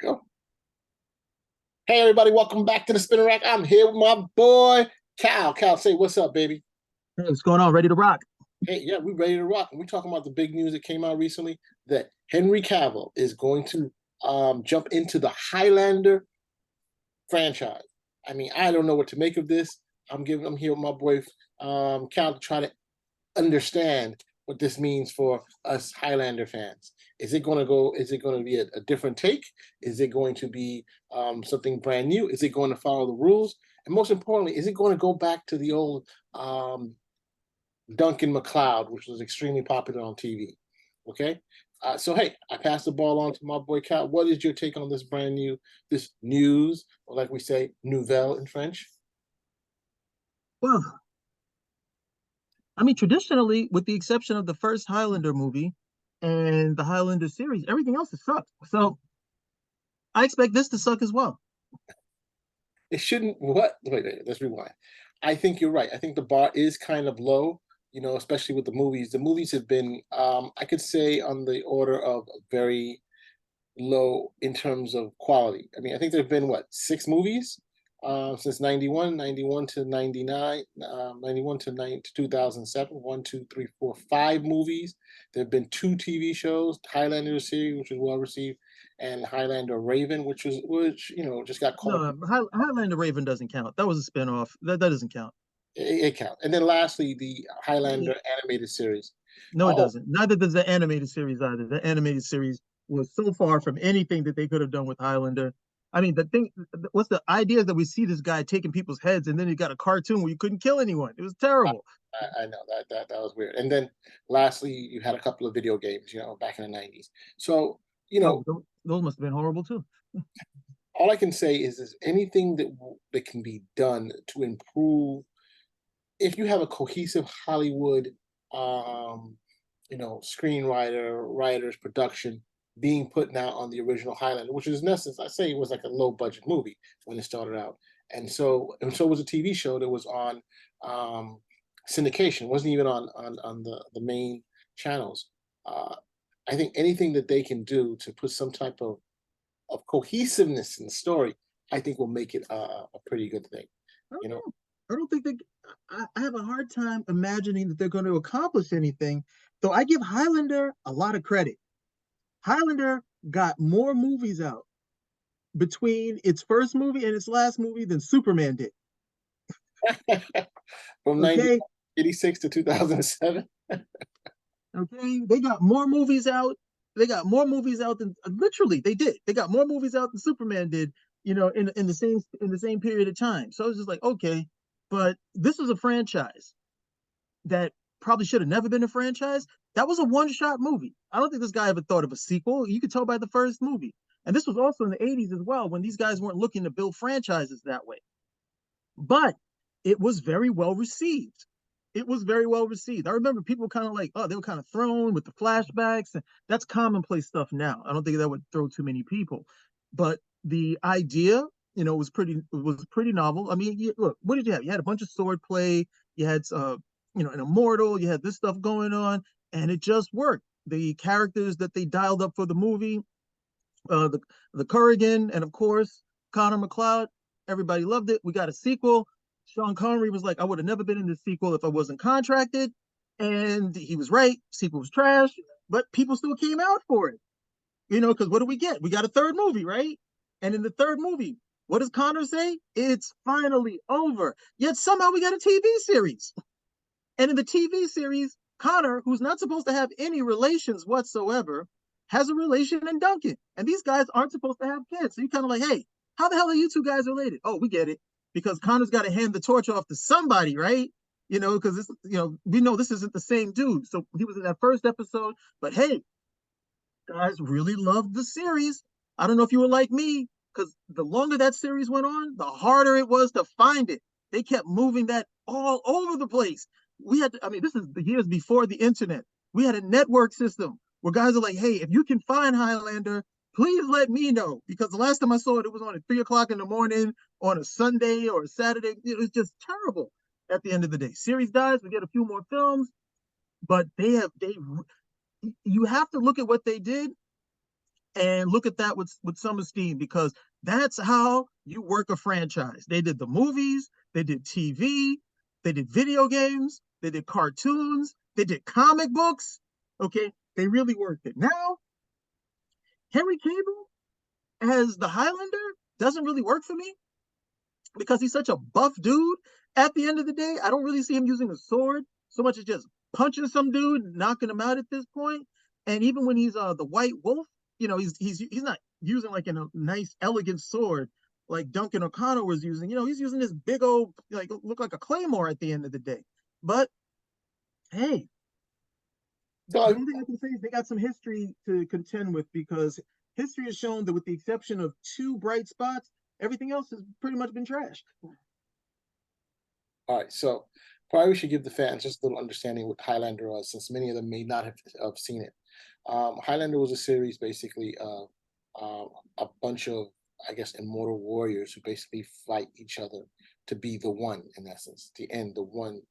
Go. Hey, everybody, welcome back to the Spinning Rack. I'm here with my boy, Cal. Cal, say what's up, baby. Hey, what's going on? Ready to rock? Hey, yeah, we ready to rock. And we're talking about the big news that came out recently that Henry Cavill is going to jump into the Highlander franchise. I mean, I don't know what to make of this. I'm here with my boy Cal to try to understand what this means for us Highlander fans. Is it going to be a different take? Is it going to be something brand new? Is it going to follow the rules? And most importantly, is it going to go back to the old Duncan MacLeod, which was extremely popular on TV? Okay. So hey, I pass the ball on to my boy Cal. What is your take on this news, or like we say, nouvelle in French? Well, I mean, traditionally, with the exception of the first Highlander movie and the Highlander series, everything else has sucked. So I expect this to suck as well. It shouldn't. What? Wait. Let's rewind. I think you're right. I think the bar is kind of low. Especially with the movies. The movies have been, I could say, on the order of very low in terms of quality. I mean, I think there have been what, six movies since 91, 91 to 99, 91 to 2007. One, two, three, four, five movies. There have been two TV shows, Highlander series, which was well received, and Highlander Raven, which just got caught up. No, Highlander Raven doesn't count. That was a spinoff. That doesn't count. It counts. And then lastly, the Highlander animated series. No, it Oh, doesn't. Neither does the animated series either. The animated series was so far from anything that they could have done with Highlander. I mean, the thing, what's the idea that we see this guy taking people's heads and then he got a cartoon where you couldn't kill anyone? It was terrible. I know that was weird. And then lastly, you had a couple of video games, back in the 90s. So, you Oh, know, those must have been horrible too. all I can say is anything that can be done to improve if you have a cohesive Hollywood screenwriter, writers, production being put now on the original Highlander, which is necessary. I say it was like a low budget movie when it started out. And so was a TV show that was on um, syndication. It wasn't even on the main channels. Uh, I think anything that they can do to put some type of cohesiveness in the story, I think will make it a pretty good thing. I don't You know, know. I don't think they. I have a hard time imagining that they're going to accomplish anything. Though I give Highlander a lot of credit. Highlander got more movies out between its first movie and its last movie than Superman did. from Okay, 1986 to 2007. okay, they got more movies out. They got more movies out than literally they did. They got more movies out than Superman did. In the same period of time. So I was just like, okay, but this was a franchise that probably should have never been a franchise. That was a one-shot movie. I don't think this guy ever thought of a sequel. You could tell by the first movie. And this was also in the 80s as well, when these guys weren't looking to build franchises that way. But it was very well received. It was very well received. I remember people kind of like, oh, they were kind of thrown with the flashbacks. And that's commonplace stuff now. I don't think that would throw too many people. But the idea, was pretty novel. I mean, look, what did you have? You had a bunch of sword play. You had, an immortal. You had this stuff going on, and it just worked. The characters that they dialed up for the movie, the Kurgan, and of course Connor McLeod. Everybody loved it. We got a sequel. Sean Connery was like, I would have never been in this sequel if I wasn't contracted, and he was right. Sequel was trash, but people still came out for it. Because what do we get? We got a third movie, right? And in the third movie, what does Connor say? It's finally over. Yet somehow we got a TV series. And in the TV series, Connor, who's not supposed to have any relations whatsoever, has a relation in Duncan. And these guys aren't supposed to have kids. So you kind of like, hey, how the hell are you two guys related? Oh, we get it. Because Connor's got to hand the torch off to somebody, right? Because we know this isn't the same dude. So he was in that first episode. But hey, guys really loved the series. I don't know if you were like me, because the longer that series went on, the harder it was to find it. They kept moving that all over the place. I mean, this is the years before the internet. We had a network system where guys are like, hey, if you can find Highlander, please let me know. Because the last time I saw it, it was on at 3 o'clock in the morning on a Sunday or a Saturday. It was just terrible at the end of the day. Series dies, we get a few more films, but you have to look at what they did. and look at that with some esteem, because that's how you work a franchise. They did the movies, they did TV, they did video games, they did cartoons, they did comic books. Okay, they really worked it. Now, Henry Cavill as the Highlander doesn't really work for me because he's such a buff dude. At the end of the day, I don't really see him using a sword so much as just punching some dude, knocking him out at this point. And even when he's the White Wolf, he's not using like a nice, elegant sword like Duncan O'Connor was using. He's using this big old, like, look like a claymore at the end of the day. But hey, the So only thing I can say is they got some history to contend with, because history has shown that with the exception of two bright spots, everything else has pretty much been trashed. all right, so probably we should give the fans just a little understanding what Highlander was, since many of them may not have seen it. Highlander was a series basically of um, a bunch of, I guess, immortal warriors who basically fight each other to be the one, in essence, the end, the one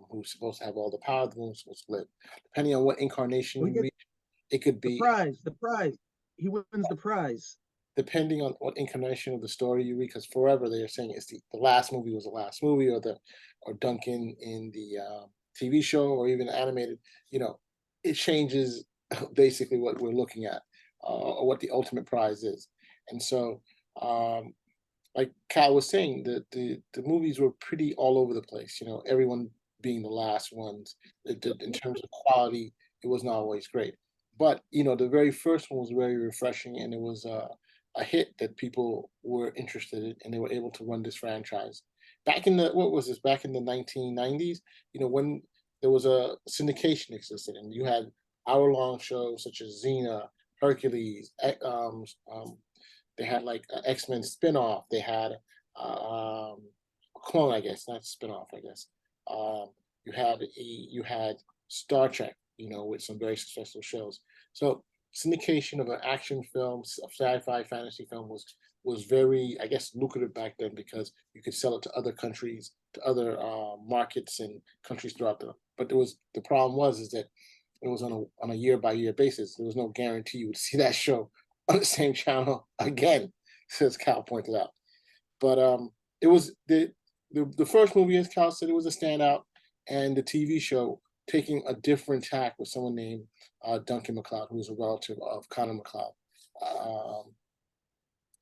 who's supposed to have all the power, the one who's supposed to live. Depending on what incarnation We you get reach, it could the be prize, the prize. He wins the prize. depending on what incarnation of the story you read, because forever they are saying it's the last movie was the last movie, or Duncan in the TV show, or even animated. You know, it changes basically what we're looking at, or what the ultimate prize is. And so, um, like Cal was saying, the movies were pretty all over the place. Everyone being the last ones. In terms of quality, it was not always great. But the very first one was very refreshing, and it was a hit that people were interested in, and they were able to run this franchise. Back in the what was this? Back in the 1990s, when there was a syndication existed, and you had hour-long shows such as Xena, Hercules, they had like an X-Men spin-off. They had a clone, I guess, not spin-off, I guess. Um, you had Star Trek, with some very successful shows. So syndication of an action film, a sci-fi fantasy film was very, I guess, lucrative back then, because you could sell it to other countries, to other markets and countries throughout But the problem was is that it was on a year by year basis. There was no guarantee you would see that show on the same channel again, as Cal pointed out. But it was the first movie, as Cal said, it was a standout, and the TV show taking a different tack with someone named Duncan MacLeod, who was a relative of Connor MacLeod. Um,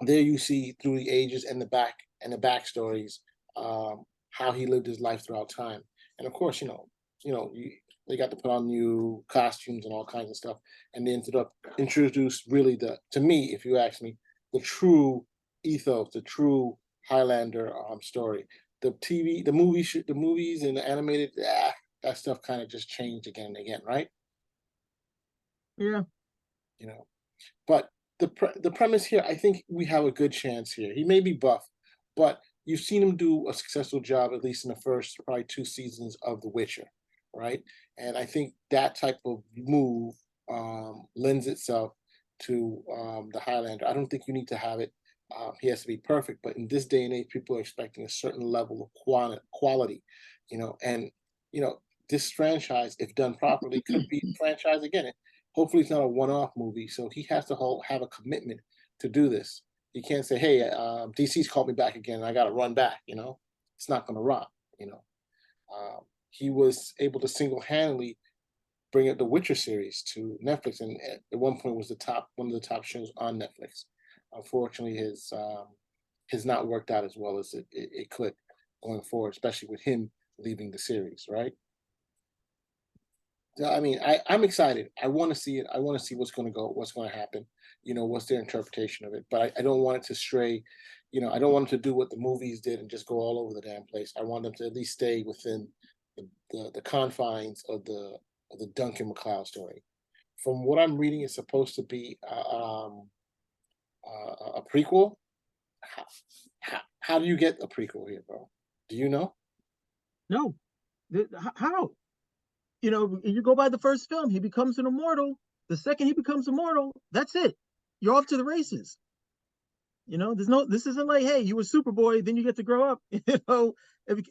there you see through the ages and the backstories, how he lived his life throughout time, and of course, they got to put on new costumes and all kinds of stuff, and they ended up introduced really to me, if you ask me, the true ethos, the true Highlander story. The movies and the animated, that stuff kind of just changed again and again, right? Yeah, You know, but the premise here, I think we have a good chance here. He may be buff, but you've seen him do a successful job, at least in the first probably two seasons of The Witcher, right? And I think that type of move lends itself to the Highlander. I don't think you need to have it. He has to be perfect, but in this day and age, people are expecting a certain level of quality, and this franchise, if done properly, could be a franchise again. Hopefully it's not a one-off movie, so he has to have a commitment to do this. He can't say, hey, DC's called me back again and I got to run back. It's not going to rock. you know he was able to single-handedly bring up the Witcher series to Netflix, and at one point was one of the top shows on Netflix. Unfortunately, has not worked out as well as it could going forward, especially with him leaving the series, right? So, I mean, I'm excited. I want to see it. I want to see what's going to happen. What's their interpretation of it. But I don't want it to stray. I don't want them to do what the movies did and just go all over the damn place. I want them to at least stay within the confines of the Duncan MacLeod story. From what I'm reading, it's supposed to be a prequel. How do you get a prequel here, bro? Do you know? no. How? You go by the first film, he becomes an immortal. The second he becomes immortal, that's it. You're off to the races. This isn't like, hey, you were Superboy, then you get to grow up.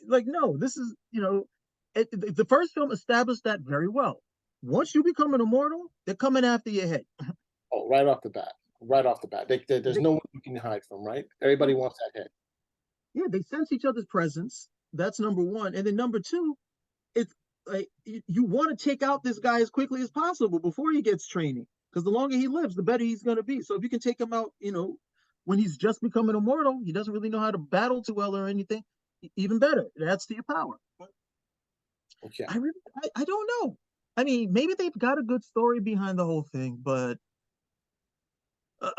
Like, no, this is, the first film established that very well. Once you become an immortal, they're coming after your head. Oh, right off the bat. right off the bat. There's They, no one you can hide from, right? Everybody wants that head. yeah, they sense each other's presence. That's number one. And then number two, it's like you want to take out this guy as quickly as possible before he gets training, because the longer he lives, the better he's going to be. So if you can take him out, when he's just becoming immortal, he doesn't really know how to battle too well or anything. Even better, it adds to your power. But Okay. I don't know. I mean, maybe they've got a good story behind the whole thing, but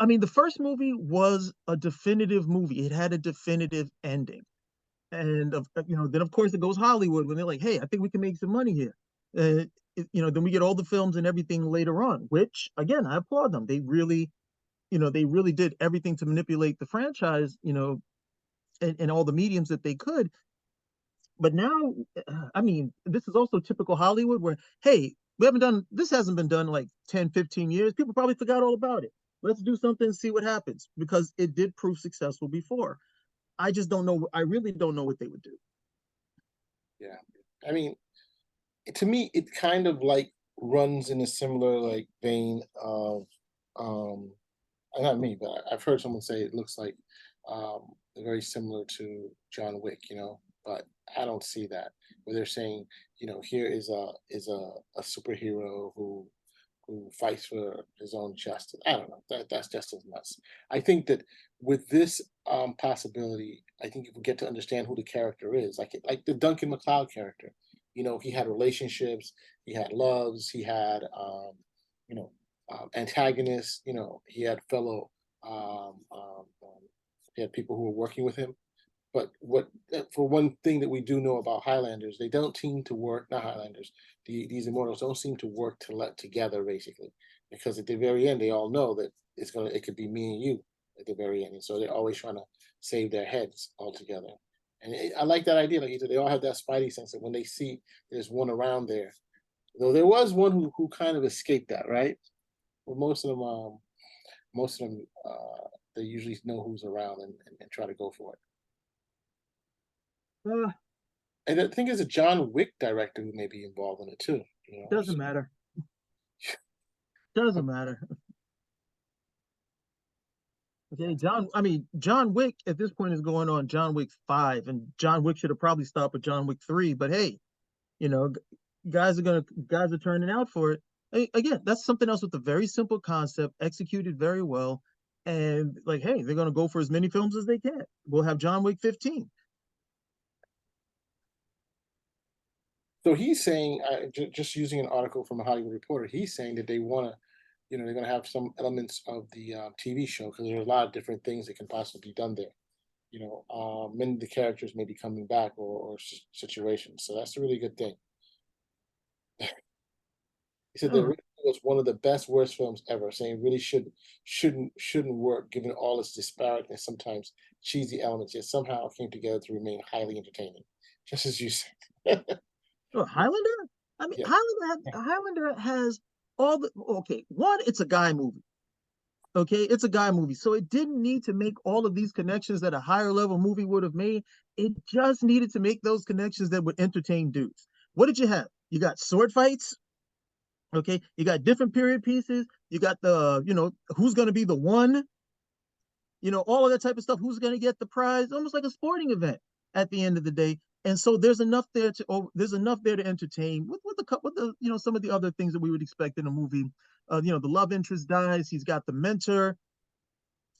I mean, the first movie was a definitive movie. It had a definitive ending. And then of course it goes Hollywood when they're like, hey, I think we can make some money here. Then we get all the films and everything later on, which again, I applaud them. They really did everything to manipulate the franchise, in all the mediums that they could. But now, I mean, this is also typical Hollywood where, hey, this hasn't been done like 10, 15 years. People probably forgot all about it. Let's do something and see what happens, because it did prove successful before. I just don't know. I really don't know what they would do. Yeah. I mean, to me, it kind of like runs in a similar like vein of um not me, but I've heard someone say it looks like very similar to John Wick, but I don't see that. Where they're saying, here is a superhero who fights for his own justice. I don't know. That's just as nuts. I think that with this possibility, I think if we get to understand who the character is, like the Duncan MacLeod character, he had relationships, he had loves, he had you know antagonists, he had fellow he had people who were working with him. But for one thing that we do know about Highlanders, they don't seem to work. Not Highlanders. These immortals don't seem to work together basically, because at the very end they all know that it could be me and you at the very end, and so they're always trying to save their heads altogether. And I like that idea. Like you said, they all have that spidey sense that when they see there's one around there, though there was one who kind of escaped that, right? Well, most of them, they usually know who's around and try to go for it. Uh, And I think there's a John Wick director who may be involved in it too. doesn't matter. Doesn't matter. Okay, I mean, John Wick at this point is going on John Wick 5, and John Wick should have probably stopped at John Wick 3. But hey, you know, guys are turning out for it. Again, that's something else with a very simple concept, executed very well, and like, hey, they're gonna go for as many films as they can. We'll have John Wick 15. So he's saying, just using an article from a Hollywood Reporter, he's saying that they want to, they're going to have some elements of the TV show because there's a lot of different things that can possibly be done there. Many of the characters may be coming back or situations, so that's a really good thing. He said that Oh, originally was one of the best worst films ever, saying really shouldn't work given all its disparate and sometimes cheesy elements, yet somehow came together to remain highly entertaining. Just as you said. oh, Highlander. I mean, Yeah. Highlander has all the okay. One, it's a guy movie. Okay, it's a guy movie, so it didn't need to make all of these connections that a higher level movie would have made. It just needed to make those connections that would entertain dudes. What did you have? You got sword fights. Okay, you got different period pieces. You got who's going to be the one, all of that type of stuff. Who's going to get the prize? Almost like a sporting event at the end of the day. And so there's enough there to entertain with the some of the other things that we would expect in a movie. The love interest dies. He's got the mentor,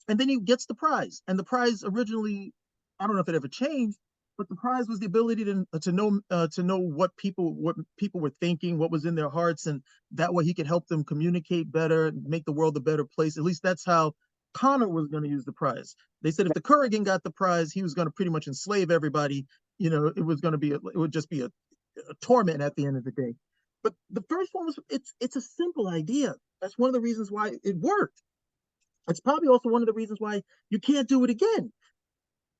and then he gets the prize. And the prize originally, I don't know if it ever changed, but the prize was the ability to know what people were thinking, what was in their hearts, and that way he could help them communicate better, make the world a better place. At least that's how Connor was going to use the prize. They said if the Kurgan got the prize, he was going to pretty much enslave everybody. It would just be a torment at the end of the day. But the first one it's a simple idea. That's one of the reasons why it worked. It's probably also one of the reasons why you can't do it again,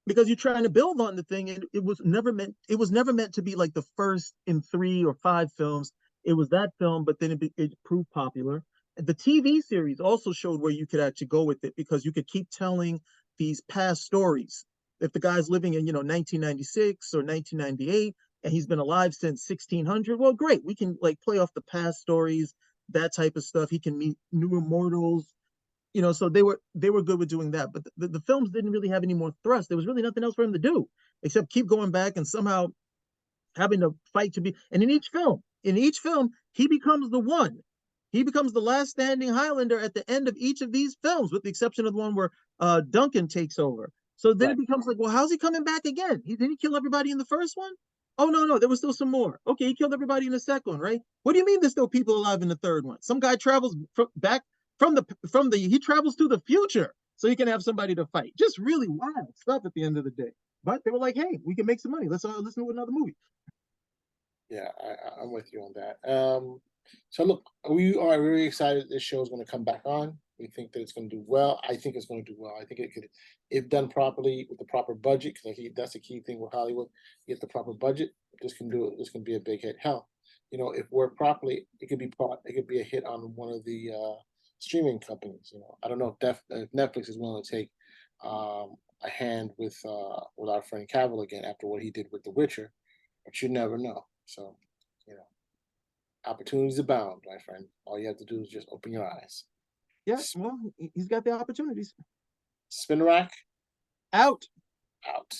because you're trying to build on the thing, and it was never meant to be like the first in 3 or 5 films. It was that film, but then it proved popular. The TV series also showed where you could actually go with it, because you could keep telling these past stories. If the guy's living in 1996 or 1998 and he's been alive since 1600, well, great, we can like play off the past stories, that type of stuff. He can meet new immortals, so they were good with doing that. But the films didn't really have any more thrust. There was really nothing else for him to do except keep going back and somehow having to fight to be. And in each film, he becomes the one. He becomes the last standing Highlander at the end of each of these films, with the exception of the one where Duncan takes over. So then Right. it becomes like, well, how's he coming back again? Didn't he kill everybody in the first one? Oh no, no, there was still some more. Okay, he killed everybody in the second one, right? What do you mean there's still people alive in the third one? Some guy travels back from the he travels to the future so he can have somebody to fight. Just really wild stuff at the end of the day. But they were like, hey, we can make some money. Let's listen to another movie. Yeah, I'm with you on that. So look, we are very excited this show is going to come back on. We think that it's going to do well. I think it's going to do well. I think it could, if done properly with the proper budget, because that's the key thing with Hollywood. You get the proper budget, this can do it. This can be a big hit. Hell, if worked properly, it could be it could be a hit on one of the streaming companies. I don't know if Netflix is willing to take a hand with our friend Cavill again after what he did with The Witcher, but you never know. So, you know, opportunities abound, my friend. All you have to do is just open your eyes. Yeah, well, he's got the opportunities. Spin rack Out. out.